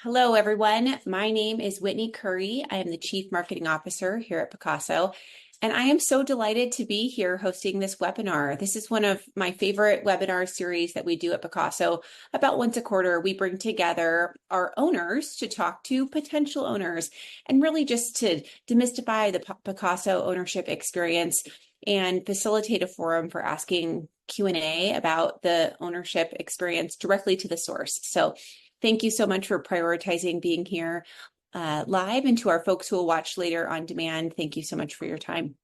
Hello, everyone. My name is Whitney Curry. I am the Chief Marketing Officer here at Picasso, and I am so delighted to be here hosting this webinar. This is one of my favorite webinar series that we do at Picasso. About once a quarter, we bring together our owners to talk to potential owners and really just to demystify the Picasso ownership experience and facilitate a forum for asking Q&A about the ownership experience directly to the source. So thank you so much for prioritizing being here live, and to our folks who will watch later on demand, thank you so much for your time.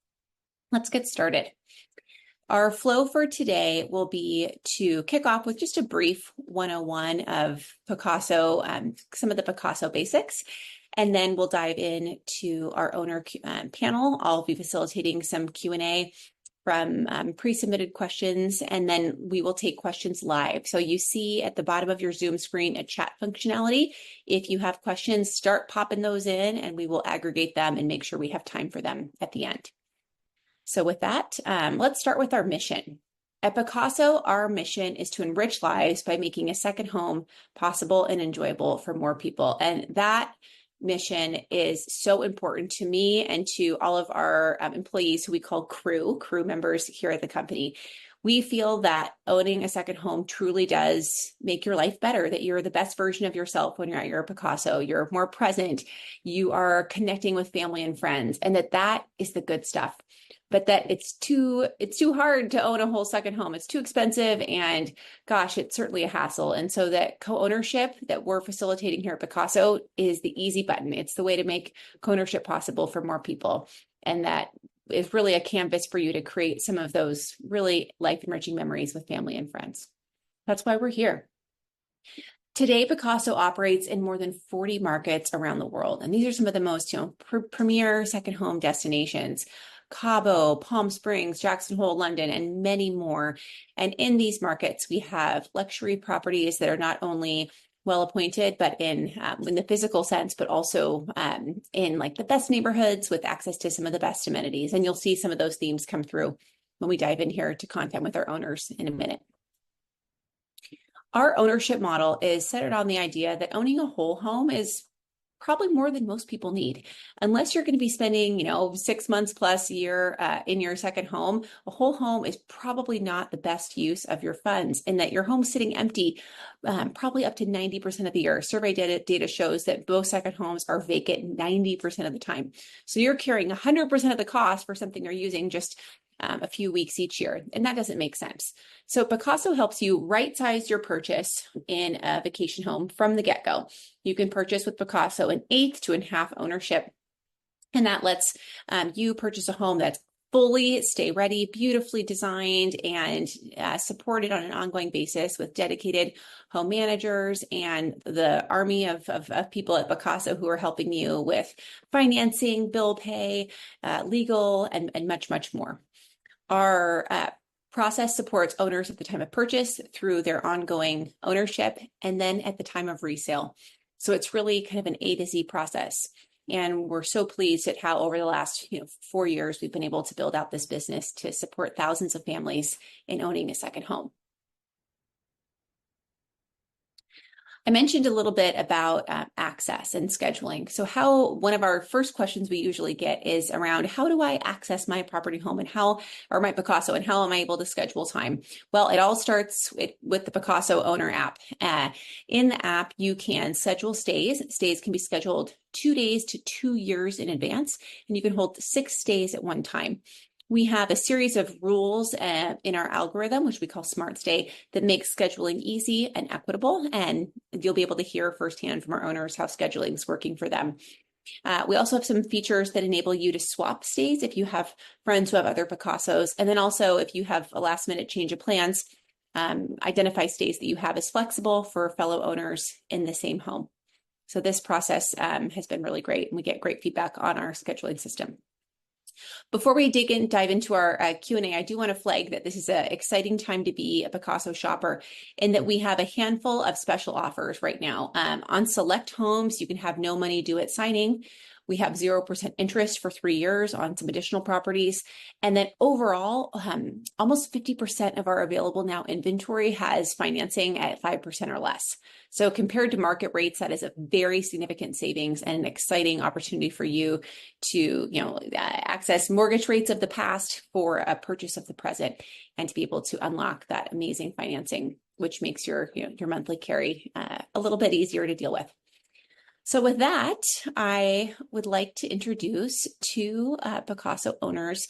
Let's get started. Our flow for today will be to kick off with just a brief 101 of Picasso, some of the Picasso basics, and then we'll dive into our owner panel. I'll be facilitating some Q&A from pre-submitted questions, and then we will take questions live. So you see at the bottom of your Zoom screen a chat functionality. If you have questions, start popping those in and we will aggregate them and make sure we have time for them at the end. So with that, let's start with our mission. At Picasso, our mission is to enrich lives by making a second home possible and enjoyable for more people. And that mission is so important to me and to all of our employees who we call crew members here at the company. We feel that owning a second home truly does make your life better, that you're the best version of yourself when you're at your Picasso. You're more present, you are connecting with family and friends, and that is the good stuff. But that it's too hard to own a whole second home. It's too expensive, and gosh, it's certainly a hassle. And so that co-ownership that we're facilitating here at Picasso is the easy button. It's the way to make co-ownership possible for more people. And that is really a canvas for you to create some of those really life-enriching memories with family and friends. That's why we're here. Today, Picasso operates in more than 40 markets around the world. And these are some of the most premier second home destinations: Cabo, Palm Springs, Jackson Hole, London, and many more. And in these markets, we have luxury properties that are not only well appointed, but in the physical sense, but also in like the best neighborhoods with access to some of the best amenities. And you'll see some of those themes come through when we dive in here to content with our owners in a minute. Our ownership model is centered on the idea that owning a whole home is probably more than most people need. Unless you're going to be spending, 6 months plus a year in your second home, a whole home is probably not the best use of your funds, and that your home's sitting empty probably up to 90% of the year. Survey data shows that most second homes are vacant 90% of the time. So you're carrying 100% of the cost for something you're using just a few weeks each year, and that doesn't make sense. So Picasso helps you right-size your purchase in a vacation home from the get-go. You can purchase with Picasso an 1/8 to a half ownership, and that lets you purchase a home that's fully stay-ready, beautifully designed, and supported on an ongoing basis with dedicated home managers and the army of people at Picasso who are helping you with financing, bill pay, legal, and much, much more. Our process supports owners at the time of purchase through their ongoing ownership, and then at the time of resale. So it's really kind of an A to Z process. And we're so pleased at how over the last 4 years, we've been able to build out this business to support thousands of families in owning a second home. I mentioned a little bit about access and scheduling. So one of our first questions we usually get is around, how do I access my property home or my Picasso, and how am I able to schedule time? Well, it all starts with the Picasso owner app. In the app, you can schedule stays. Stays can be scheduled 2 days to 2 years in advance, and you can hold 6 stays at one time. We have a series of rules in our algorithm, which we call Smart Stay, that makes scheduling easy and equitable. And you'll be able to hear firsthand from our owners how scheduling is working for them. We also have some features that enable you to swap stays if you have friends who have other Picassos. And then also, if you have a last minute change of plans, identify stays that you have as flexible for fellow owners in the same home. So this process has been really great, and we get great feedback on our scheduling system. Before we dive into our Q&A, I do want to flag that this is an exciting time to be a Picasso shopper, in that we have a handful of special offers right now. On select homes, you can have no money due at signing. We have 0% interest for 3 years on some additional properties. And then overall, almost 50% of our available now inventory has financing at 5% or less. So compared to market rates, that is a very significant savings and an exciting opportunity for you to, access mortgage rates of the past for a purchase of the present, and to be able to unlock that amazing financing, which makes your monthly carry a little bit easier to deal with. So with that, I would like to introduce two Picasso owners,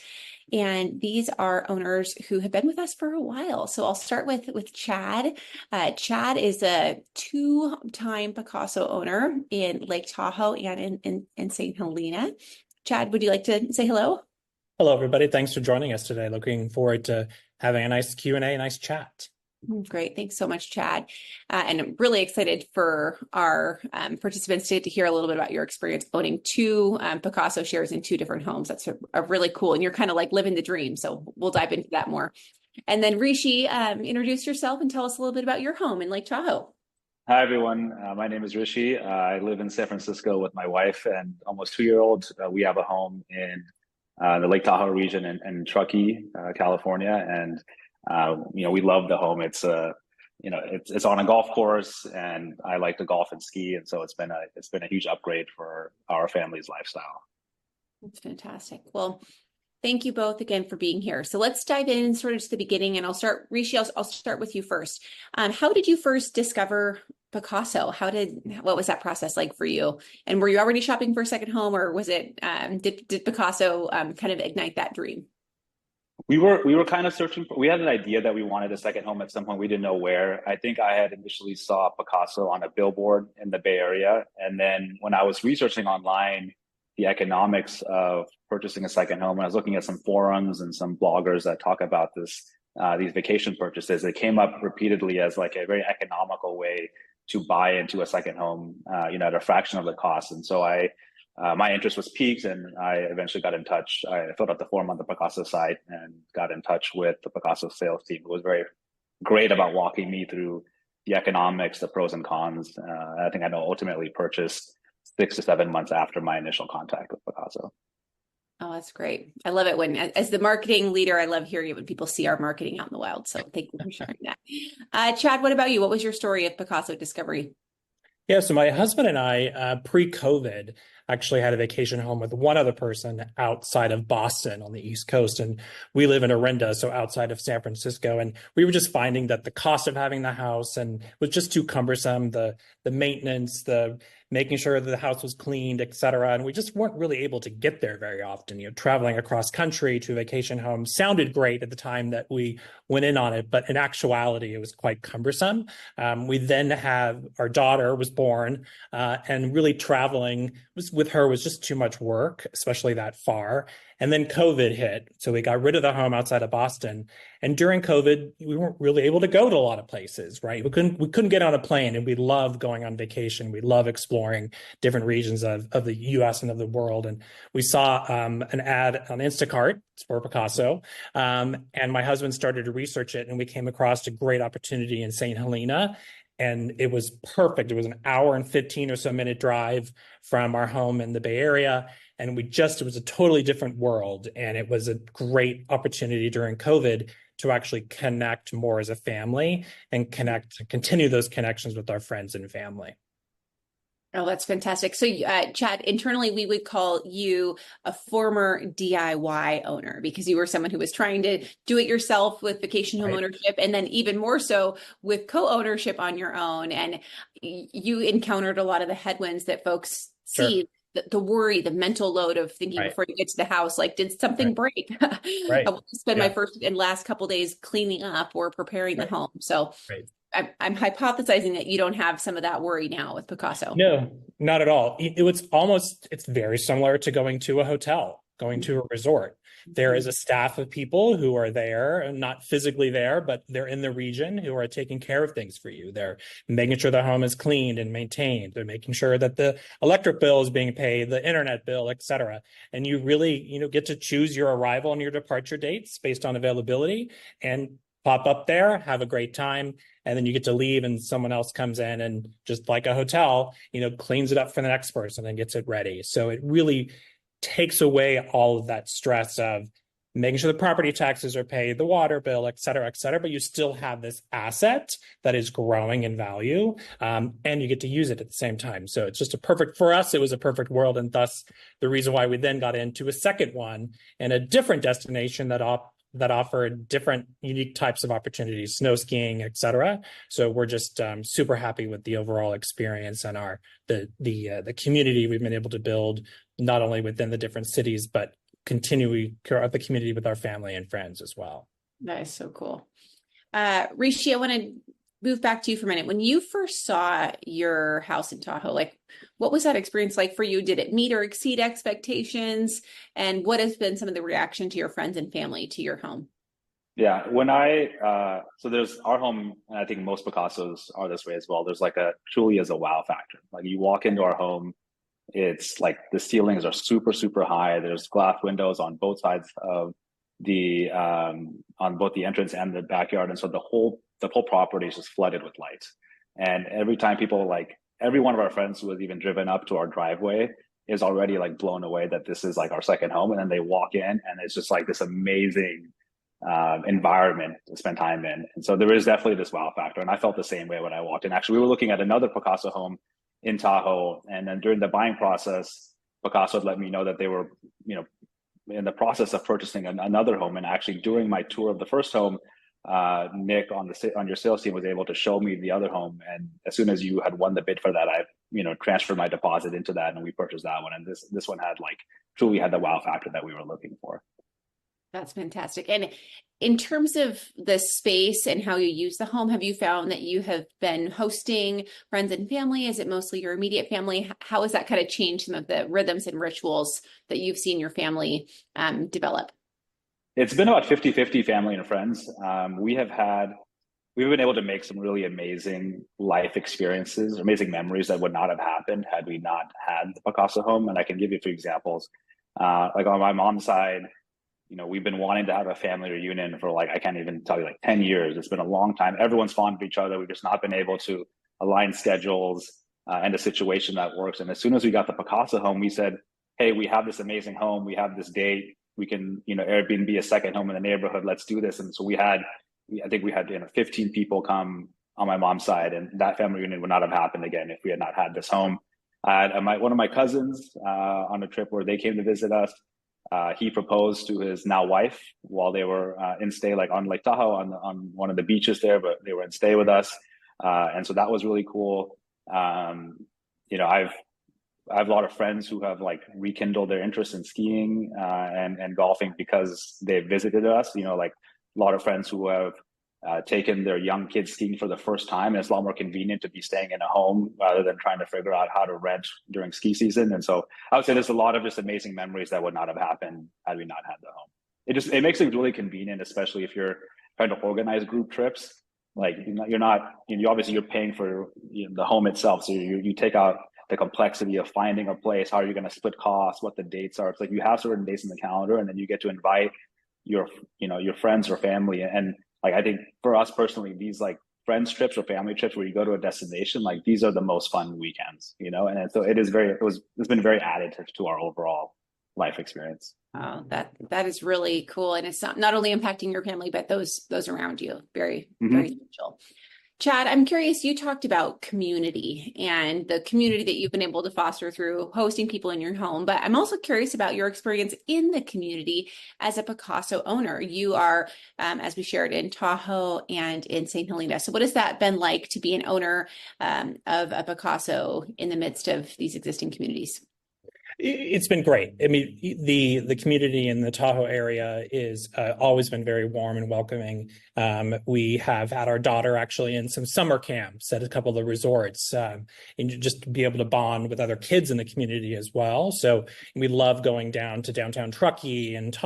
and these are owners who have been with us for a while. So I'll start with Chad. Chad is a two-time Picasso owner in Lake Tahoe and in St. Helena. Chad, would you like to say hello? Hello, everybody. Thanks for joining us today. Looking forward to having a nice Q&A, a nice chat. Great. Thanks so much, Chad. And I'm really excited for our participants to hear a little bit about your experience owning two Picasso shares in two different homes. That's a really cool, and you're kind of like living the dream. So we'll dive into that more. And then Rishi, introduce yourself and tell us a little bit about your home in Lake Tahoe. Hi, everyone. My name is Rishi. I live in San Francisco with my wife and almost 2-year-old. We have a home in the Lake Tahoe region in Truckee, California. And we love the home. It's it's on a golf course, and I like to golf and ski, and so it's been a huge upgrade for our family's lifestyle. That's fantastic. Well, thank you both again for being here. So let's dive in sort of to the beginning, and Rishi, I'll start with you first. How did you first discover Picasso? What was that process like for you? And were you already shopping for a second home, or was it did Picasso kind of ignite that dream? We were kind of searching we had an idea that we wanted a second home at some point. We didn't know where. I think I had initially saw Picasso on a billboard in the Bay Area. And then when I was researching online the economics of purchasing a second home, and I was looking at some forums and some bloggers that talk about these vacation purchases, it came up repeatedly as like a very economical way to buy into a second home, at a fraction of the cost. And so my interest was piqued, and I eventually got in touch. I filled out the form on the Picasso site and got in touch with the Picasso sales team, who was very great about walking me through the economics, the pros and cons. I think I ultimately purchased 6 to 7 months after my initial contact with Picasso. Oh, that's great. I love it when, as the marketing leader, I love hearing it when people see our marketing out in the wild. So thank you for sharing that. Chad, what about you? What was your story of Picasso discovery? Yeah, so my husband and I, pre-COVID, actually had a vacation home with one other person outside of Boston on the East Coast. And we live in Orinda, so outside of San Francisco. And we were just finding that the cost of having the house was just too cumbersome, the maintenance, the making sure that the house was cleaned, et cetera. And we just weren't really able to get there very often. Traveling across country to a vacation home sounded great at the time that we went in on it, but in actuality, it was quite cumbersome. We then our daughter was born, and really traveling with her was just too much work, especially that far. And then COVID hit. So we got rid of the home outside of Boston. And during COVID, we weren't really able to go to a lot of places, right? We couldn't get on a plane, and we love going on vacation. We love exploring different regions of the US and of the world. And we saw an ad on Instacart for Picasso. And my husband started to research it, and we came across a great opportunity in St. Helena. And it was perfect. It was an hour and 15 or so minute drive from our home in the Bay Area. And it was a totally different world. And it was a great opportunity during COVID to actually connect more as a family and continue those connections with our friends and family. Oh, that's fantastic. So, Chad, internally, we would call you a former DIY owner, because you were someone who was trying to do it yourself with vacation home ownership, and then even more so with co-ownership on your own. And you encountered a lot of the headwinds that folks see. Sure. The worry, the mental load of thinking before you get to the house, like, did something break? I want to spend my first and last couple of days cleaning up or preparing the home. So I'm hypothesizing that you don't have some of that worry now with Picasso. No, not at all. It's very similar to going to a hotel, going to a resort. There is a staff of people who are there, not physically there, but they're in the region, who are taking care of things for you. They're making sure the home is cleaned and maintained. They're making sure that the electric bill is being paid, the internet bill, et cetera. And you really, get to choose your arrival and your departure dates based on availability, and pop up there, have a great time, and then you get to leave and someone else comes in and just like a hotel, cleans it up for the next person and gets it ready. So it really takes away all of that stress of making sure the property taxes are paid, the water bill, et cetera, but you still have this asset that is growing in value, and you get to use it at the same time. So it's just for us, it was a perfect world, and thus the reason why we then got into a second one and a different destination that offered different unique types of opportunities, snow skiing, et cetera. So we're just super happy with the overall experience and the community we've been able to build, not only within the different cities, but continuing throughout the community with our family and friends as well. That is so cool. Rishi, I want to move back to you for a minute. When you first saw your house in Tahoe, like what was that experience like for you? Did it meet or exceed expectations? And what has been some of the reaction to your friends and family to your home? Yeah, so there's our home, and I think most Picassos are this way as well. There's truly is a wow factor. Like you walk into our home, it's like the ceilings are super, super high. There's glass windows on both sides of on both the entrance and the backyard. And so the whole property is just flooded with light. And every time every one of our friends who has even driven up to our driveway is already blown away that this is our second home. And then they walk in and it's just this amazing environment to spend time in. And so there is definitely this wow factor. And I felt the same way when I walked in. Actually, we were looking at another Picasso home in Tahoe. And then during the buying process, Picasso had let me know that they were, in the process of purchasing another home. And actually during my tour of the first home, Nick on your sales team was able to show me the other home. And as soon as you had won the bid for that, I, transferred my deposit into that and we purchased that one. And this one had truly had the wow factor that we were looking for. That's fantastic. And in terms of the space and how you use the home, have you found that you have been hosting friends and family? Is it mostly your immediate family? How has that kind of changed some of the rhythms and rituals that you've seen your family develop? It's been about 50-50 family and friends. We've been able to make some really amazing life experiences, amazing memories that would not have happened had we not had the Picasso home. And I can give you a few examples. On my mom's side, we've been wanting to have a family reunion for I can't even tell you 10 years. It's been a long time. Everyone's fond of each other. We've just not been able to align schedules and a situation that works. And as soon as we got the Picasso home, we said, hey, we have this amazing home. We have this date. We can, Airbnb a second home in the neighborhood. Let's do this. And so I think we had 15 people come on my mom's side, and that family reunion would not have happened again if we had not had this home. One of my cousins on a trip where they came to visit us, he proposed to his now wife while they were in stay, on Lake Tahoe on one of the beaches there, but they were in stay with us. And so that was really cool. I have a lot of friends who have rekindled their interest in skiing and golfing because they visited us. A lot of friends who have taken their young kids skiing for the first time. And it's a lot more convenient to be staying in a home rather than trying to figure out how to rent during ski season. And so I would say there's a lot of just amazing memories that would not have happened had we not had the home. It makes things really convenient, especially if you're trying to organize group trips. You're paying for the home itself. So you take out the complexity of finding a place. How are you going to split costs? What the dates are? It's you have certain dates in the calendar, and then you get to invite your friends or family. And I think for us personally, these friends trips or family trips where you go to a destination, these are the most fun weekends, and so it's been very additive to our overall life experience. Oh, that is really cool. And it's not only impacting your family, but those around you. Very, very special. Chad, I'm curious, you talked about community and the community that you've been able to foster through hosting people in your home, but I'm also curious about your experience in the community as a Picasso owner. You are, as we shared, in Tahoe and in St. Helena. So what has that been like to be an owner of a Picasso in the midst of these existing communities? It's been great. I mean, the community in the Tahoe area is always been very warm and welcoming. We have had our daughter actually in some summer camps at a couple of the resorts, and just to be able to bond with other kids in the community as well. So we love going down to downtown Truckee and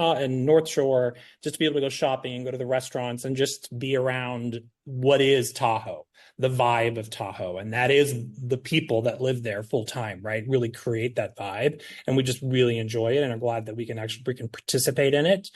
North Shore, just to be able to go shopping and go to the restaurants and just be around what is Tahoe, the vibe of Tahoe. And that is the people that live there full time, right? Really create that vibe. And we just really enjoy it and are glad that we can participate in it,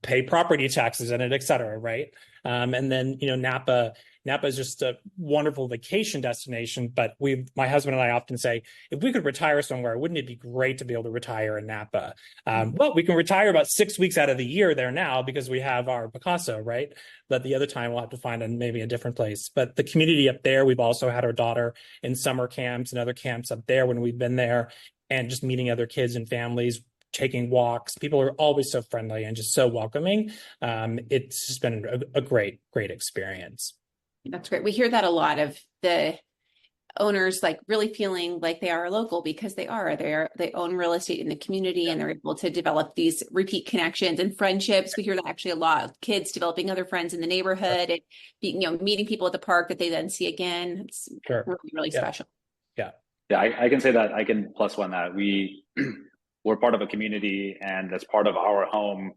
pay property taxes in it, et cetera, right? And then, Napa Napa is just a wonderful vacation destination. But my husband and I often say, if we could retire somewhere, wouldn't it be great to be able to retire in Napa? Well, we can retire about 6 weeks out of the year there now because we have our Picasso, right? But the other time we'll have to find maybe a different place. But the community up there, we've also had our daughter in summer camps and other camps up there when we've been there, and just meeting other kids and families, taking walks. People are always so friendly and just so welcoming. It's just been a great experience. That's great. We hear that a lot of the owners, like really feeling like they are a local because they own real estate in the community, and they're able to develop these repeat connections and friendships. We hear that actually a lot of kids developing other friends in the neighborhood and meeting people at the park that they then see again. It's really special. Yeah, I can say that. I can plus one that we're part of a community, and as part of our home,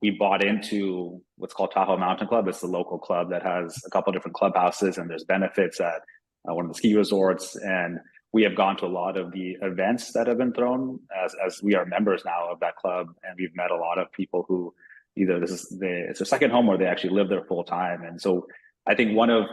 we bought into what's called Tahoe Mountain Club. It's the local club that has a couple of different clubhouses, and there's benefits at one of the ski resorts. And we have gone to a lot of the events that have been thrown as we are members now of that club, and we've met a lot of people who either it's their second home or they actually live there full time. And so I think one of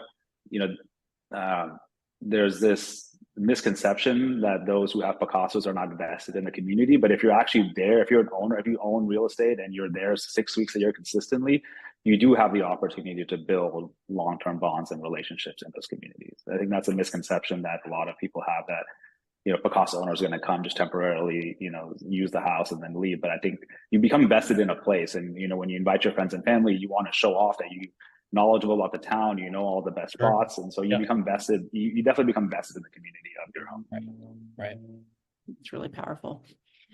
there's this misconception that those who have Picassos are not invested in the community. But if you're actually there, if you're an owner, if you own real estate and you're there 6 weeks a year consistently, you do have the opportunity to build long-term bonds and relationships in those communities. I think that's a misconception that a lot of people have, that Picasso owner is going to come just temporarily, use the house and then leave. But I think you become vested in a place, and when you invite your friends and family, you want to show off that you knowledgeable about the town, all the best spots, and so you become vested. You definitely become vested in the community of your home. Right. It's really powerful.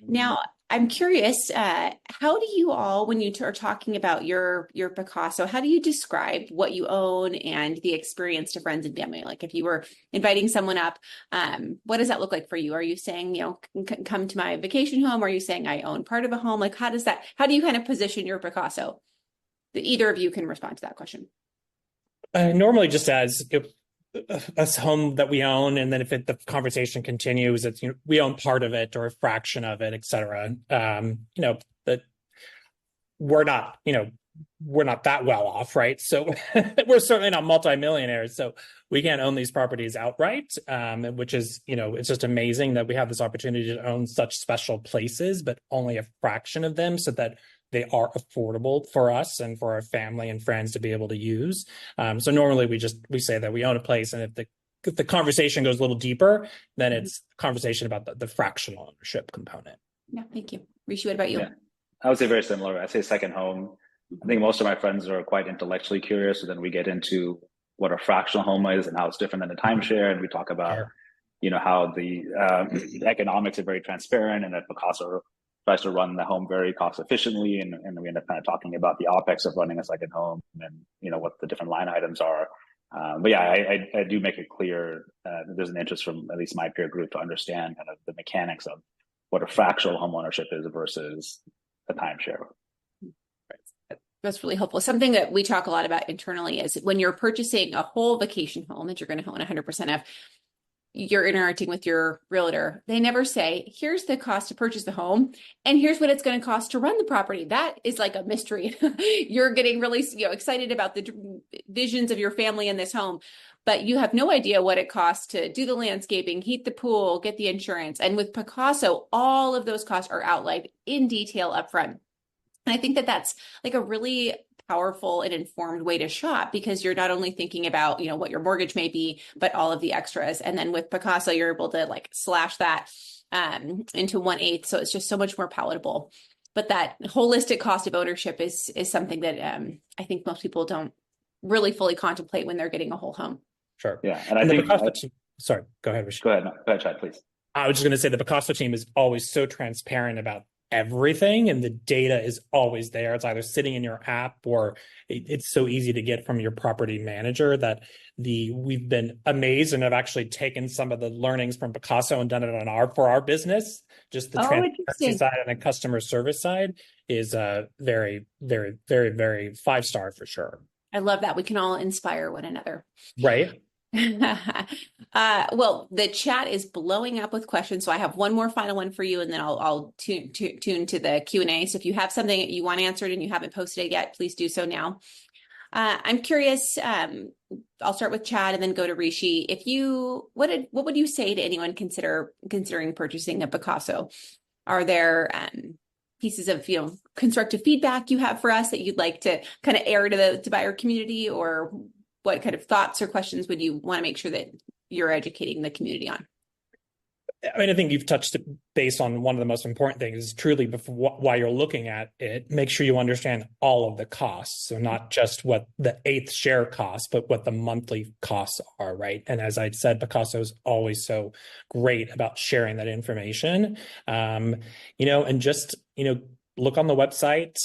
Now, I'm curious, how do you all, when you are talking about your Picasso, how do you describe what you own and the experience to friends and family? Like if you were inviting someone up, what does that look like for you? Are you saying, come to my vacation home? Are you saying I own part of a home? Like how do you kind of position your Picasso? Either of you can respond to that question. Normally just as a home that we own, and then if the conversation continues, it's we own part of it or a fraction of it, et cetera. That we're not that well off, right? So we're certainly not multimillionaires, so we can't own these properties outright, which is it's just amazing that we have this opportunity to own such special places, but only a fraction of them, so that they are affordable for us and for our family and friends to be able to use. So normally we say that we own a place, and if the conversation goes a little deeper, then it's a conversation about the fractional ownership component. Yeah, thank you. Rishi, what about you? Yeah, I would say very similar. I say second home. I think most of my friends are quite intellectually curious, so then we get into what a fractional home is and how it's different than a timeshare, and we talk about how the economics are very transparent, and that Picasso tries to run the home very cost efficiently, and we end up kind of talking about the OpEx of running a second home, and what the different line items are. But yeah, I do make it clear that there's an interest from at least my peer group to understand kind of the mechanics of what a fractional home ownership is versus a timeshare. That's really helpful. Something that we talk a lot about internally is when you're purchasing a whole vacation home that you're going to own 100% of, you're interacting with your realtor. They never say, here's the cost to purchase the home, and here's what it's going to cost to run the property. That is like a mystery. You're getting really excited about the visions of your family in this home, but you have no idea what it costs to do the landscaping, heat the pool, get the insurance. And with Picasso, all of those costs are outlined in detail upfront. And I think that that's like a really powerful and informed way to shop, because you're not only thinking about, what your mortgage may be, but all of the extras. And then with Picasso, you're able to slash that into 1/8. So it's just so much more palatable. But that holistic cost of ownership is something that I think most people don't really fully contemplate when they're getting a whole home. Sure. Yeah. And I think, sorry, go ahead, Rishi. Go ahead, Chad, please. I was just going to say the Picasso team is always so transparent about everything, and the data is always there. It's either sitting in your app or it's so easy to get from your property manager that we've been amazed, and have actually taken some of the learnings from Picasso and done it for our business. Just the transparency side and the customer service side is very, very, very, very 5-star for sure. I love that. We can all inspire one another. Right. Well, the chat is blowing up with questions, so I have one more final one for you, and then I'll tune to the Q&A. So if you have something that you want answered and you haven't posted it yet, please do so now. I'm curious, I'll start with Chad and then go to Rishi. What would you say to anyone considering purchasing a Picasso? Are there pieces of, constructive feedback you have for us that you'd like to kind of air to the buyer community, or what kind of thoughts or questions would you want to make sure that you're educating the community on? I mean, I think you've touched base on one of the most important things is truly while you're looking at it, make sure you understand all of the costs. So not just what the eighth share costs, but what the monthly costs are, right? And as I said, Picasso is always so great about sharing that information, and just, look on the website,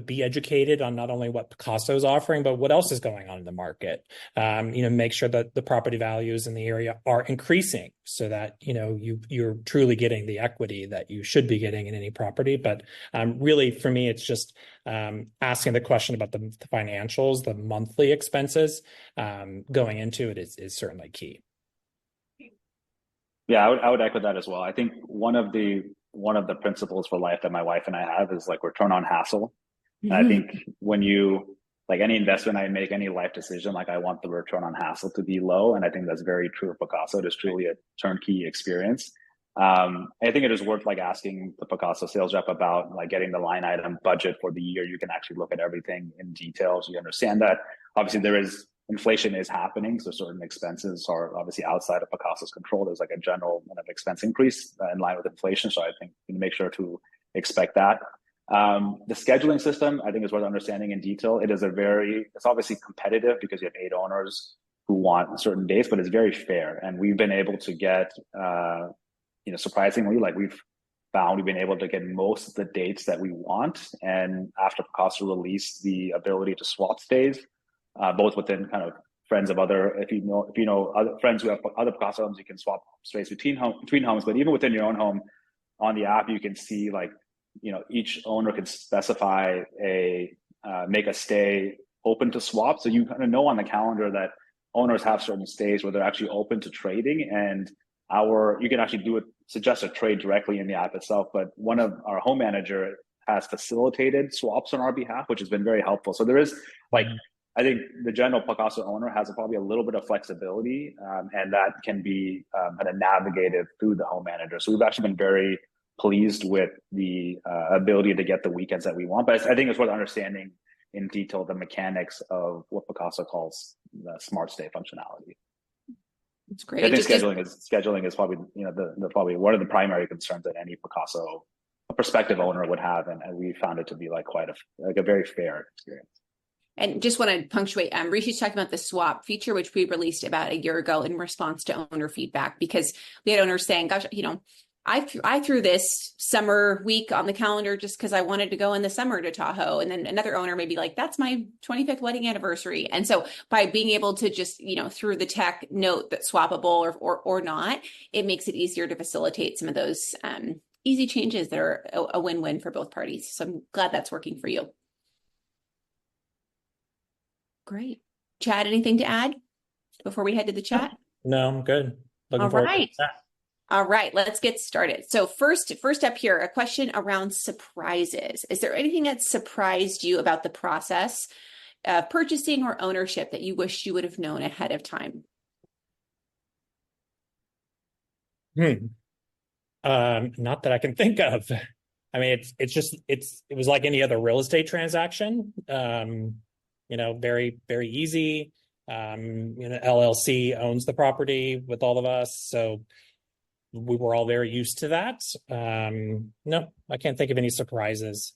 be educated on not only what Picasso is offering, but what else is going on in the market. Make sure that the property values in the area are increasing so that, you're truly getting the equity that you should be getting in any property. But really, for me, it's just asking the question about the financials, the monthly expenses going into it is certainly key. Yeah, I would echo that as well. I think one of the principles for life that my wife and I have is like return on hassle. And I think when you, like any investment I make, any life decision, like I want the return on hassle to be low. And I think that's very true of Picasso. It is truly a turnkey experience. I think it is worth like asking the Picasso sales rep about like getting the line item budget for the year. You can actually look at everything in detail. So you understand that obviously inflation is happening. So certain expenses are obviously outside of Picasso's control. There's like a general kind of expense increase in line with inflation. So I think you make sure to expect that. The scheduling system, I think, is worth understanding in detail. It's obviously competitive because you have 8 owners who want certain dates, but it's very fair. And we've been able to get, surprisingly, like we've been able to get most of the dates that we want. And after Picasso released the ability to swap stays, both within kind of friends of other, if you know other friends who have other Picasso homes, you can swap space between homes. But even within your own home, on the app, you can see like, each owner can specify make a stay open to swap. So you kind of know on the calendar that owners have certain stays where they're actually open to trading, and you can actually suggest a trade directly in the app itself. But one of our home manager has facilitated swaps on our behalf, which has been very helpful. So there is like, I think the general Picasso owner has probably a little bit of flexibility, and that can be kind of navigated through the home manager. So we've actually been very pleased with the ability to get the weekends that we want. But I think it's worth understanding in detail the mechanics of what Picasso calls the smart stay functionality. It's great. I think scheduling is probably probably one of the primary concerns that any Picasso prospective owner would have, and we found it to be like quite a very fair experience. And just want to punctuate, Rishi's talking about the swap feature, which we released about a year ago in response to owner feedback, because we had owners saying, gosh, I threw this summer week on the calendar just because I wanted to go in the summer to Tahoe. And then another owner may be like, that's my 25th wedding anniversary. And so by being able to just, through the tech note that swappable or not, it makes it easier to facilitate some of those easy changes that are a win-win for both parties. So I'm glad that's working for you. Great. Chad, anything to add before we head to the chat? No, I'm good. Looking forward to that. All right, let's get started. So first up here, a question around surprises. Is there anything that surprised you about the process of purchasing or ownership that you wish you would have known ahead of time? Not that I can think of. I mean, it was like any other real estate transaction. Very, very easy. LLC owns the property with all of us. So we were all very used to that. No, I can't think of any surprises.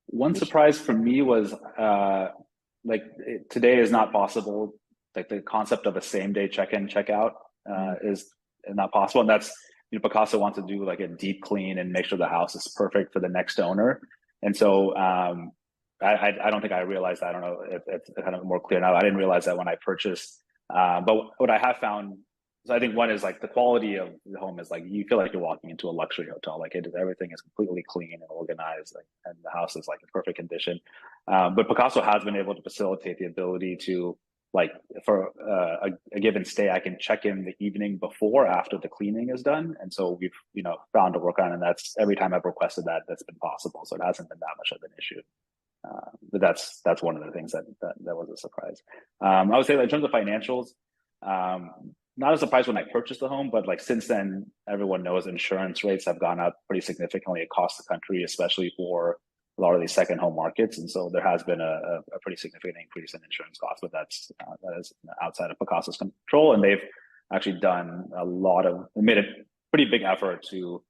One surprise for me was today is not possible. Like the concept of a same day check-in, check-out is not possible. And that's, Picasso wants to do like a deep clean and make sure the house is perfect for the next owner. And so I don't think I realized that. I don't know if it's kind of more clear now. I didn't realize that when I purchased. But what I have found, so I think one is like the quality of the home is like you feel like you're walking into a luxury hotel. Like everything is completely clean and organized, and the house is like in perfect condition. But Picasso has been able to facilitate the ability to, like, for a given stay, I can check in the evening before, after the cleaning is done. And so we've found a workaround, and that's every time I've requested that, that's been possible. So it hasn't been that much of an issue. But that's one of the things that was a surprise. I would say that in terms of financials, not a surprise when I purchased the home, but like since then, everyone knows insurance rates have gone up pretty significantly across the country, especially for a lot of these second home markets. And so there has been a pretty significant increase in insurance costs, but that is outside of Picasso's control. And they've actually made a pretty big effort to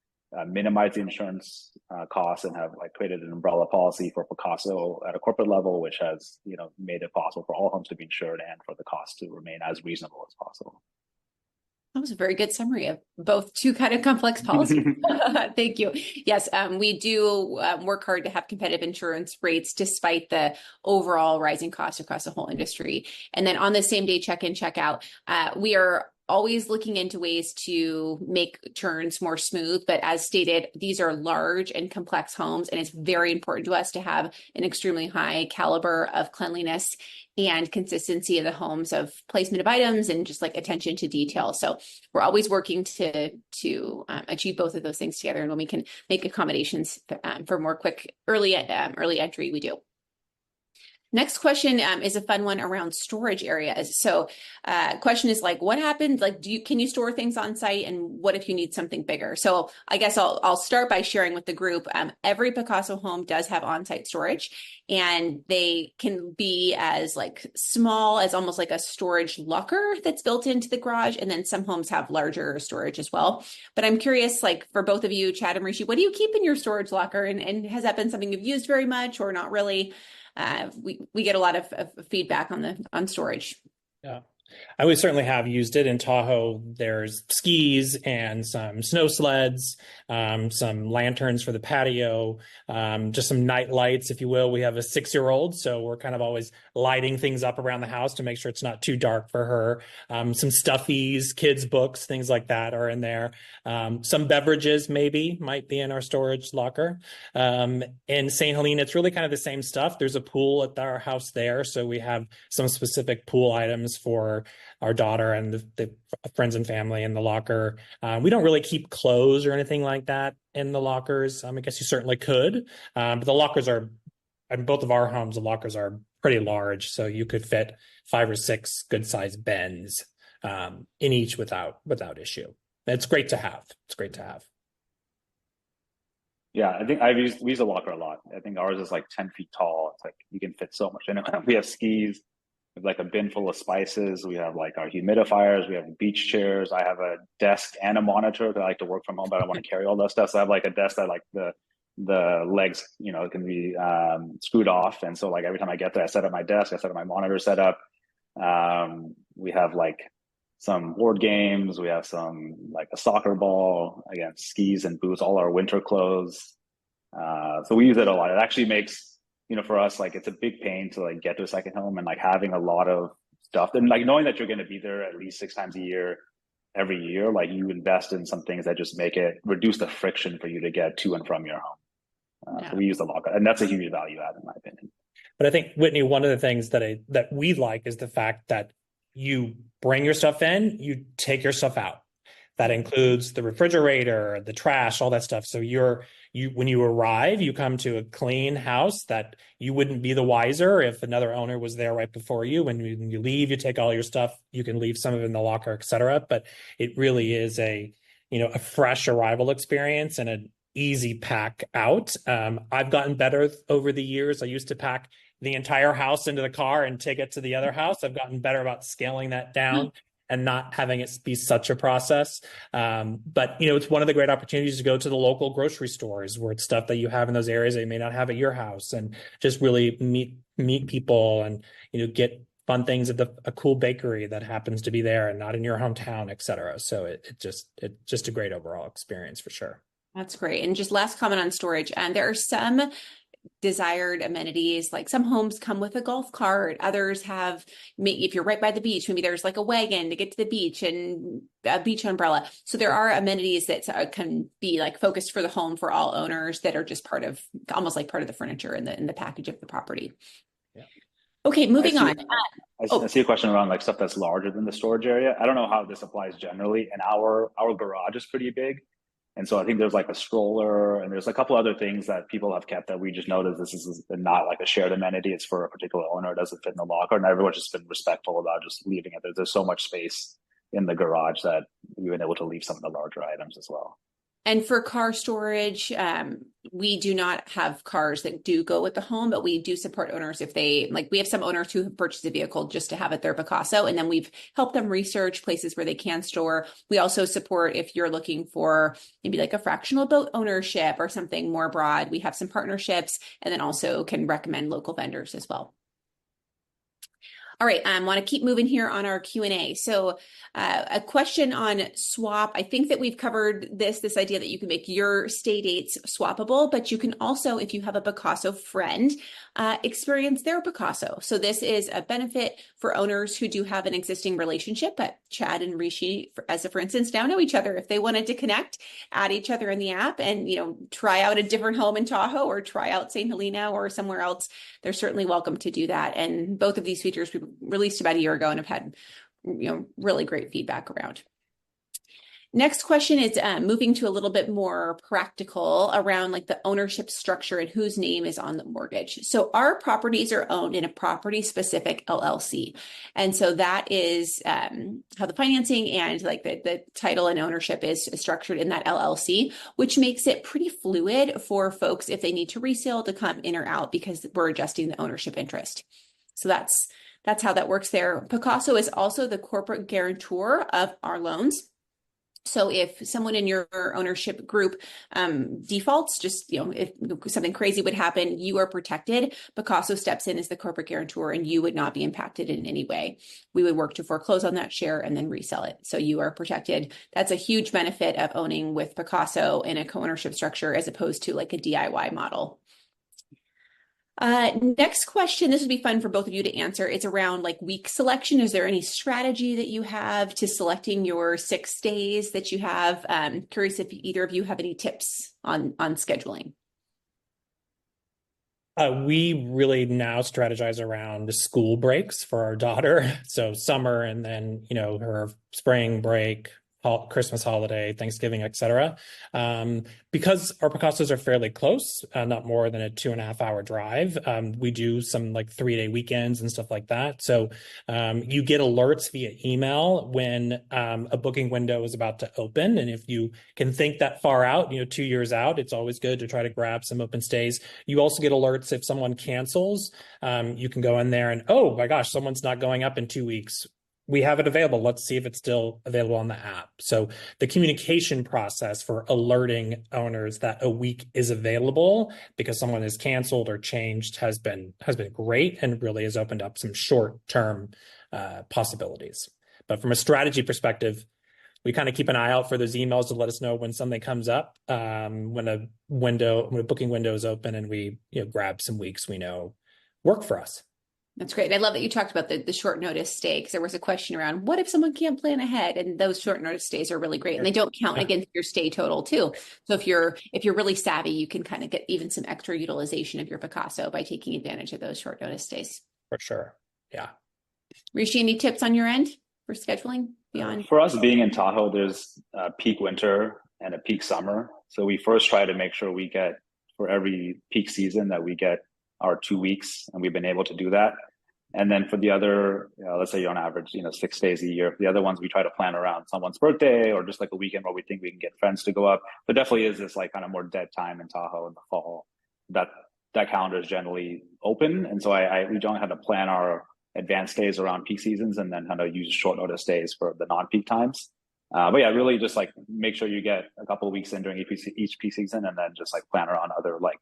minimize the insurance costs and have like created an umbrella policy for Picasso at a corporate level, which has, made it possible for all homes to be insured and for the cost to remain as reasonable as possible. That was a very good summary of both two kind of complex policies. Thank you. Yes, we do work hard to have competitive insurance rates despite the overall rising costs across the whole industry. And then on the same day check-in, check-out, we are always looking into ways to make turns more smooth. But as stated, these are large and complex homes, and it's very important to us to have an extremely high caliber of cleanliness and consistency of the homes, of placement of items and just like attention to detail. So we're always working to achieve both of those things together. And when we can make accommodations for more quick early entry, we do. Next question is a fun one around storage areas. So question is like, what happens? Like, can you store things on site? And what if you need something bigger? So I guess I'll start by sharing with the group. Every Picasso home does have on-site storage, and they can be as like small as almost like a storage locker that's built into the garage. And then some homes have larger storage as well. But I'm curious, like for both of you, Chad and Rishi, what do you keep in your storage locker? And has that been something you've used very much or not really? We get a lot of feedback on storage. Yeah, we certainly have used it in Tahoe. There's skis and some snow sleds, some lanterns for the patio, just some night lights, if you will. We have a 6-year-old, so we're kind of always lighting things up around the house to make sure it's not too dark for her. Some stuffies, kids' books, things like that are in there. Some beverages might be in our storage locker. In St. Helena, it's really kind of the same stuff. There's a pool at our house there, so we have some specific pool items for our daughter and the friends and family in the locker. We don't really keep clothes or anything like that in the lockers. I guess you certainly could, but the lockers are, in both of our homes, the lockers are pretty large, so you could fit 5 or 6 good-sized bins in each without issue. It's great to have. Yeah, I think we use a locker a lot. I think ours is like 10 feet tall. It's like you can fit so much in it. We have skis. We have like a bin full of spices. We have like our humidifiers. We have beach chairs. I have a desk and a monitor because I like to work from home, but I don't want to carry all that stuff. So I have like a desk that like the legs, can be screwed off. And so like every time I get there, I set up my desk, I set up my monitor setup. We have like some board games. We have some like a soccer ball, again, skis and boots, all our winter clothes. So we use it a lot. It actually makes, for us, like it's a big pain to like get to a second home, and like having a lot of stuff and like knowing that you're going to be there at least 6 times a year, every year, like you invest in some things that just reduce the friction for you to get to and from your home. So we use the locker, and that's a huge value add in my opinion. But I think, Whitney, one of the things that we like is the fact that you bring your stuff in, you take your stuff out. That includes the refrigerator, the trash, all that stuff. So when you arrive, you come to a clean house that you wouldn't be the wiser if another owner was there right before you. When you leave, you take all your stuff. You can leave some of it in the locker, et cetera. But it really is a fresh arrival experience and an easy pack out. I've gotten better over the years. I used to pack the entire house into the car and take it to the other house. I've gotten better about scaling that down and not having it be such a process. But, it's one of the great opportunities to go to the local grocery stores where it's stuff that you have in those areas that you may not have at your house, and just really meet people and, get fun things at a cool bakery that happens to be there and not in your hometown, et cetera. So it's just a great overall experience for sure. That's great. And just last comment on storage. And there are some desired amenities, like some homes come with a golf cart, others have, if you're right by the beach, maybe there's like a wagon to get to the beach and a beach umbrella. So there are amenities that can be like focused for the home for all owners that are just almost like part of the furniture in the package of the property. Yeah. Okay, moving on. I see a question around like stuff that's larger than the storage area. I don't know how this applies generally, and our garage is pretty big. And so I think there's like a stroller and there's a couple other things that people have kept that we just noticed this is not like a shared amenity. It's for a particular owner. It doesn't fit in the locker. And everyone's just been respectful about just leaving it. There's so much space in the garage that we've been able to leave some of the larger items as well. And for car storage, we do not have cars that do go with the home, but we do support owners if they, like, we have some owners who have purchased a vehicle just to have it their Picasso, and then we've helped them research places where they can store. We also support if you're looking for maybe like a fractional boat ownership or something more broad. We have some partnerships, and then also can recommend local vendors as well. All right, I want to keep moving here on our Q&A. So a question on swap. I think that we've covered this idea that you can make your stay dates swappable, but you can also, if you have a Picasso friend, experience their Picasso. So this is a benefit for owners who do have an existing relationship, but Chad and Rishi, for instance, now know each other. If they wanted to connect, add each other in the app and, try out a different home in Tahoe or try out St. Helena or somewhere else, they're certainly welcome to do that. And both of these features we released about a year ago and have had, really great feedback around. Next question is moving to a little bit more practical around like the ownership structure and whose name is on the mortgage. So our properties are owned in a property specific LLC. And so that is how the financing and like the title and ownership is structured in that LLC, which makes it pretty fluid for folks if they need to resale to come in or out because we're adjusting the ownership interest. So that's how that works there. Picasso is also the corporate guarantor of our loans. So if someone in your ownership group defaults, just, if something crazy would happen, you are protected. Picasso steps in as the corporate guarantor and you would not be impacted in any way. We would work to foreclose on that share and then resell it. So you are protected. That's a huge benefit of owning with Picasso in a co-ownership structure as opposed to like a DIY model. Next question, this would be fun for both of you to answer. It's around like week selection. Is there any strategy that you have to selecting your 6 days that you have? Curious if either of you have any tips on scheduling. We really now strategize around the school breaks for our daughter. So summer and then, her spring break, Christmas holiday, Thanksgiving, etc. Because our Picassos are fairly close, not more than a 2.5 hour drive. We do some like 3-day weekends and stuff like that. So you get alerts via email when a booking window is about to open. And if you can think that far out, 2 years out, it's always good to try to grab some open stays. You also get alerts if someone cancels. You can go in there and, oh my gosh, someone's not going up in 2 weeks. We have it available. Let's see if it's still available on the app. So the communication process for alerting owners that a week is available because someone has canceled or changed has been great and really has opened up some short-term possibilities. But from a strategy perspective, we kind of keep an eye out for those emails to let us know when something comes up, when a booking window is open, and we grab some weeks we know work for us. That's great. I love that you talked about the short notice stay, because there was a question around what if someone can't plan ahead, and those short notice stays are really great and they don't count against your stay total too. So if you're really savvy, you can kind of get even some extra utilization of your Picasso by taking advantage of those short notice stays. For sure. Yeah. Rishi, any tips on your end for scheduling beyond? For us being in Tahoe, there's a peak winter and a peak summer. So we first try to make sure we get, for every peak season, that we get our 2 weeks, and we've been able to do that. And then for the other, let's say you're on average, 6 days a year. For the other ones, we try to plan around someone's birthday or just like a weekend where we think we can get friends to go up. But definitely is this like kind of more dead time in Tahoe in the fall. That calendar is generally open, and so we don't have to plan our advanced days around peak seasons and then kind of use short notice days for the non-peak times. But yeah, really just like make sure you get a couple of weeks in during each peak season, and then just like plan around other like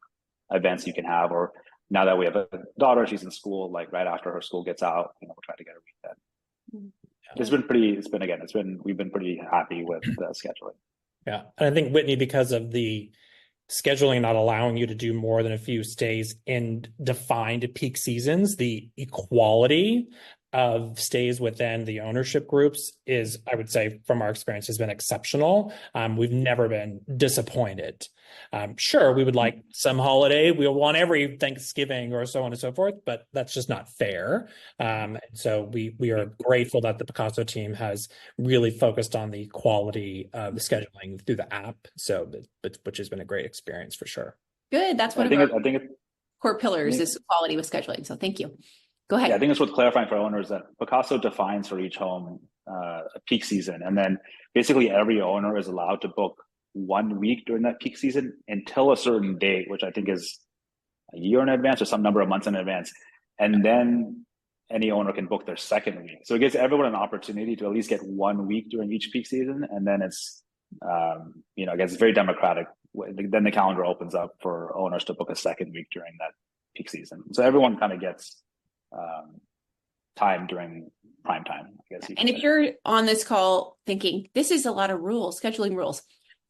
events you can have. Or now that we have a daughter, she's in school, like right after her school gets out, we'll try to get her weekend. We've been pretty happy with the scheduling. Yeah. And I think, Whitney, because of the scheduling not allowing you to do more than a few stays in defined peak seasons, the equality of stays within the ownership groups is, I would say, from our experience, has been exceptional. We've never been disappointed. Sure, we would like some holiday. We'll want every Thanksgiving or so on and so forth, but that's just not fair. And so we are grateful that the Picasso team has really focused on the quality of the scheduling through the app. So, which has been a great experience for sure. Good. That's one of our core pillars is quality with scheduling. So thank you. Go ahead. Yeah, I think it's worth clarifying for owners that Picasso defines for each home a peak season. And then basically every owner is allowed to book 1 week during that peak season until a certain date, which I think is a year in advance or some number of months in advance. And then any owner can book their second week. So it gives everyone an opportunity to at least get 1 week during each peak season. And then it's, I guess it's very democratic. Then the calendar opens up for owners to book a second week during that peak season. So everyone kind of gets time during prime time, I guess. And if you're on this call thinking, this is a lot of rules, scheduling rules,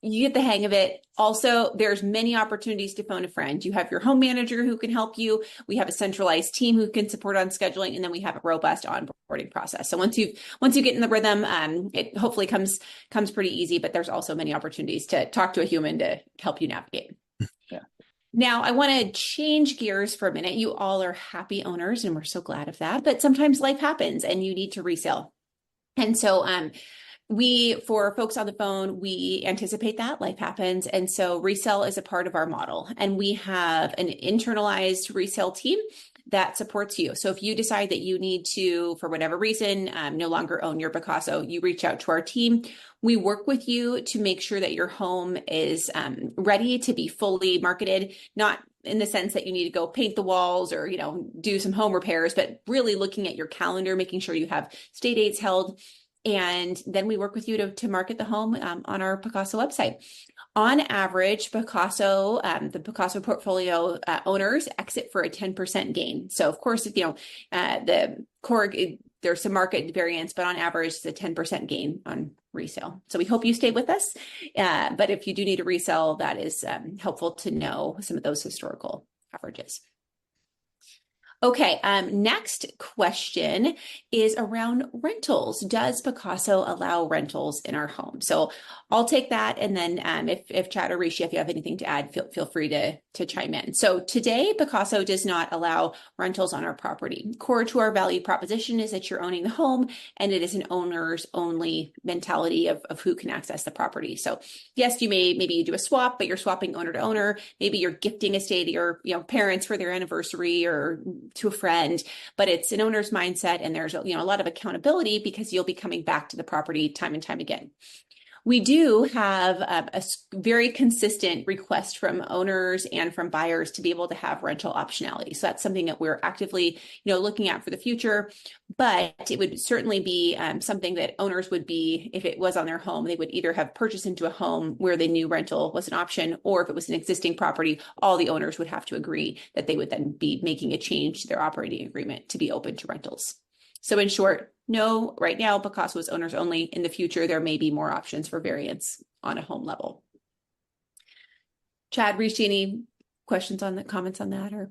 you get the hang of it. Also, there's many opportunities to phone a friend. You have your home manager who can help you. We have a centralized team who can support on scheduling, and then we have a robust onboarding process. So once you get in the rhythm, it hopefully comes pretty easy. But there's also many opportunities to talk to a human to help you navigate. Yeah. Now, I want to change gears for a minute. You all are happy owners, and we're so glad of that. But sometimes life happens, and you need to resell. And so, for folks on the phone, we anticipate that life happens. And so resale is a part of our model. And we have an internalized resale team that supports you. So if you decide that you need to, for whatever reason, no longer own your Picasso, you reach out to our team. We work with you to make sure that your home is ready to be fully marketed, not in the sense that you need to go paint the walls or, do some home repairs, but really looking at your calendar, making sure you have stay dates held. And then we work with you to market the home on our Picasso website. On average, the Picasso portfolio owners exit for a 10% gain. So of course, the core, there's some market variance, but on average, it's a 10% gain on resale. So we hope you stay with us. But if you do need to resell, that is helpful to know some of those historical averages. Okay, next question is around rentals. Does Picasso allow rentals in our home? So I'll take that, and then if Chad or Rishi, if you have anything to add, feel free to chime in. So today, Picasso does not allow rentals on our property. Core to our value proposition is that you're owning the home, and it is an owners only mentality of who can access the property. So yes, maybe you do a swap, but you're swapping owner to owner. Maybe you're gifting a stay to your parents for their anniversary or to a friend, but it's an owner's mindset, and there's a lot of accountability because you'll be coming back to the property time and time again. We do have a very consistent request from owners and from buyers to be able to have rental optionality. So that's something that we're actively, looking at for the future. But it would certainly be something that owners would be, if it was on their home, they would either have purchased into a home where they knew rental was an option, or if it was an existing property, all the owners would have to agree that they would then be making a change to their operating agreement to be open to rentals. So in short, no, right now, Picasso is owners only. In the future, there may be more options for variance on a home level. Chad, Rishi, any questions on the comments on that? Or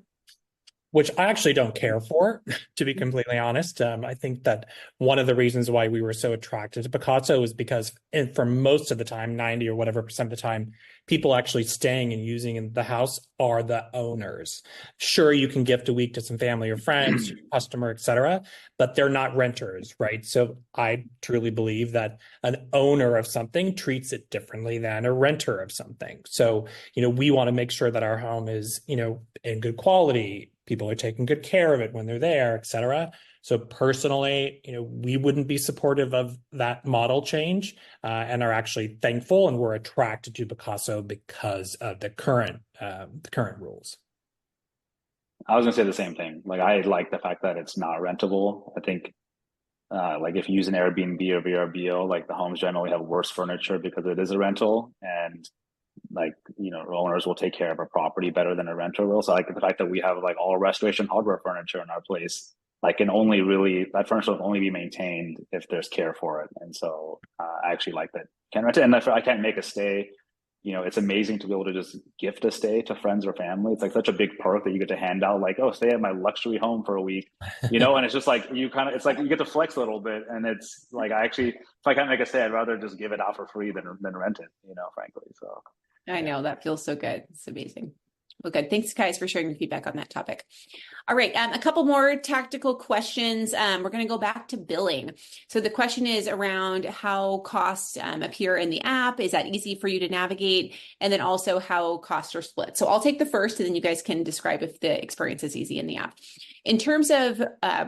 which I actually don't care for, to be completely honest. I think that one of the reasons why we were so attracted to Picasso is because for most of the time, 90 or whatever % of the time, people actually staying and using the house are the owners. Sure, you can gift a week to some family or friends, customer, etc., but they're not renters, right? So I truly believe that an owner of something treats it differently than a renter of something. So, we want to make sure that our home is, in good quality. People are taking good care of it when they're there, et cetera. So personally, we wouldn't be supportive of that model change and are actually thankful, and we're attracted to Picasso because of the current rules. I was gonna say the same thing. Like, I like the fact that it's not rentable. I think like if you use an Airbnb or VRBO, like the homes generally have worse furniture because it is a rental, and owners will take care of a property better than a renter will. So I like the fact that we have like all restoration hardware furniture in our place. That furniture will only be maintained if there's care for it. And so I actually like that. Can rent it, and if I can't make a stay it's amazing to be able to just gift a stay to friends or family. It's like such a big perk that you get to hand out, like, oh, stay at my luxury home for a week, and it's just like it's like you get to flex a little bit. And it's like, if I can't make a stay, I'd rather just give it out for free than rent it, frankly. So I know that feels so good. It's amazing. Well, good. Thanks, guys, for sharing your feedback on that topic. All right, a couple more tactical questions. We're going to go back to billing. So the question is around how costs appear in the app. Is that easy for you to navigate? And then also how costs are split. So I'll take the first, and then you guys can describe if the experience is easy in the app. In terms of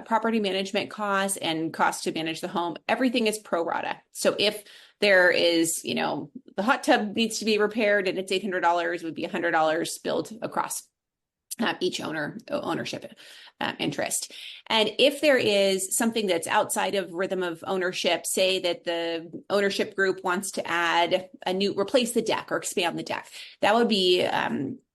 property management costs and costs to manage the home, everything is pro rata. So if there is, the hot tub needs to be repaired and it's $800, it would be $100 billed across each ownership interest. And if there is something that's outside of rhythm of ownership, say that the ownership group wants to replace the deck or expand the deck, that would be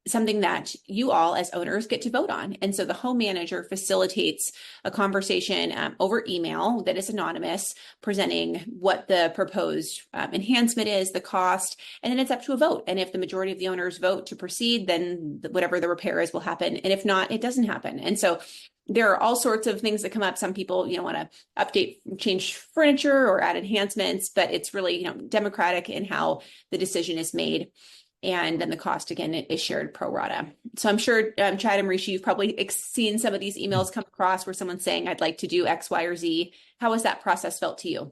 something that you all as owners get to vote on. And so the home manager facilitates a conversation over email that is anonymous, presenting what the proposed enhancement is, the cost, and then it's up to a vote. And if the majority of the owners vote to proceed, then whatever the repair is will happen. And if not, it doesn't happen. And so there are all sorts of things that come up. Some people, want to update, change furniture or add enhancements, but it's really, democratic in how the decision is made. And then the cost, again, is shared pro rata. So I'm sure, Chad and Rishi, you've probably seen some of these emails come across where someone's saying, I'd like to do X, Y, or Z. How has that process felt to you?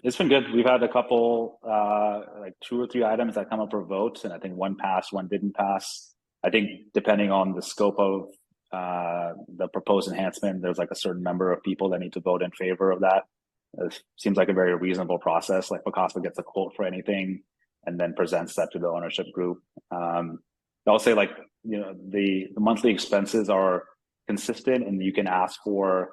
It's been good. We've had a couple, like 2 or 3 items that come up for votes, and I think one passed, one didn't pass. I think depending on the scope of the proposed enhancement, there's like a certain number of people that need to vote in favor of that. It seems like a very reasonable process. Like Picasso gets a quote for anything and then presents that to the ownership group. I'll say, like, the monthly expenses are consistent, and you can ask for,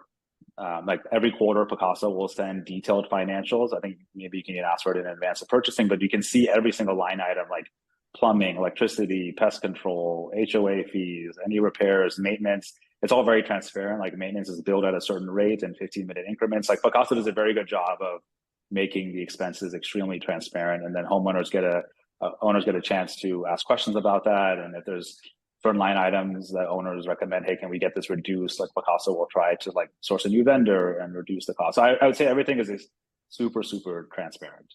like, every quarter Picasso will send detailed financials. I think maybe you can ask for it in advance of purchasing, but you can see every single line item, like plumbing, electricity, pest control, HOA fees, any repairs, maintenance. It's all very transparent. Like, maintenance is billed at a certain rate in 15-minute increments. Like, Picasso does a very good job of making the expenses extremely transparent, and then owners get a chance to ask questions about that. And if there's certain line items that owners recommend, hey, can we get this reduced? Like, Picasso will try to like source a new vendor and reduce the cost. So I would say everything is super, super transparent.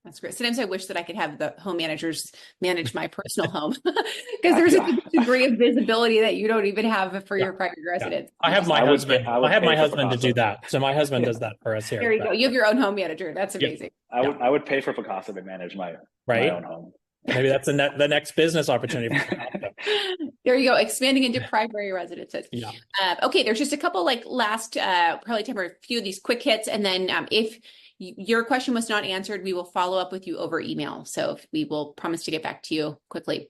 That's great. Sometimes I wish that I could have the home managers manage my personal home, because there's a degree of visibility that you don't even have for your private residence. I have my husband. I have my husband to do that. So my husband does that for us here. There you go. You have your own home manager. That's amazing. I would pay for Picasso to manage my own home. Maybe that's the next business opportunity. There you go. Expanding into primary residences. Yeah. Okay. There's just a couple last, probably time for a few of these quick hits. And then if your question was not answered, we will follow up with you over email. So we will promise to get back to you quickly.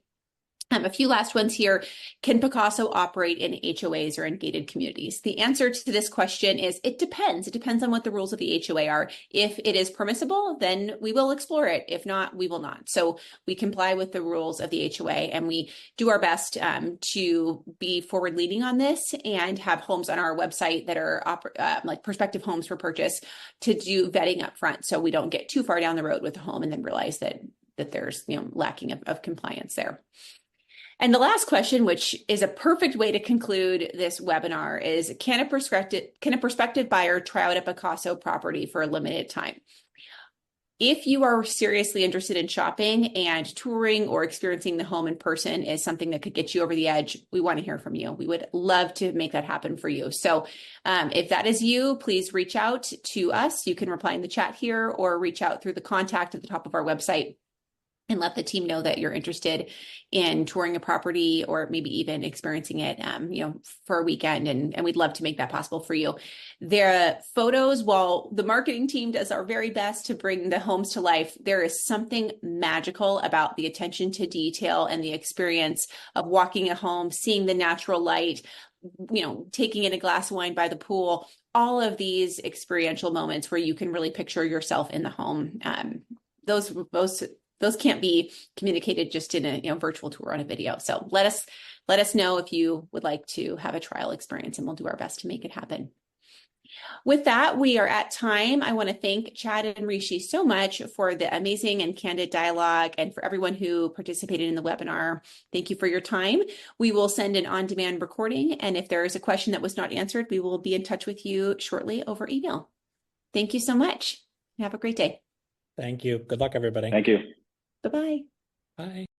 A few last ones here. Can Picasso operate in HOAs or in gated communities? The answer to this question is it depends. It depends on what the rules of the HOA are. If it is permissible, then we will explore it. If not, we will not. So we comply with the rules of the HOA, and we do our best to be forward leading on this and have homes on our website that are like prospective homes for purchase to do vetting up front, so we don't get too far down the road with a home and then realize that there's lacking of compliance there. And the last question, which is a perfect way to conclude this webinar, is can a prospective buyer try out a Picasso property for a limited time? If you are seriously interested in shopping and touring or experiencing the home in person is something that could get you over the edge, we want to hear from you. We would love to make that happen for you. So if that is you, please reach out to us. You can reply in the chat here or reach out through the contact at the top of our website and let the team know that you're interested in touring a property or maybe even experiencing it, for a weekend. And we'd love to make that possible for you. The photos, while the marketing team does our very best to bring the homes to life, there is something magical about the attention to detail and the experience of walking a home, seeing the natural light, taking in a glass of wine by the pool, all of these experiential moments where you can really picture yourself in the home. Those can't be communicated just in a virtual tour on a video. So let us know if you would like to have a trial experience, and we'll do our best to make it happen. With that, we are at time. I want to thank Chad and Rishi so much for the amazing and candid dialogue and for everyone who participated in the webinar. Thank you for your time. We will send an on-demand recording, and if there is a question that was not answered, we will be in touch with you shortly over email. Thank you so much. Have a great day. Thank you. Good luck, everybody. Thank you. Bye-bye. Bye.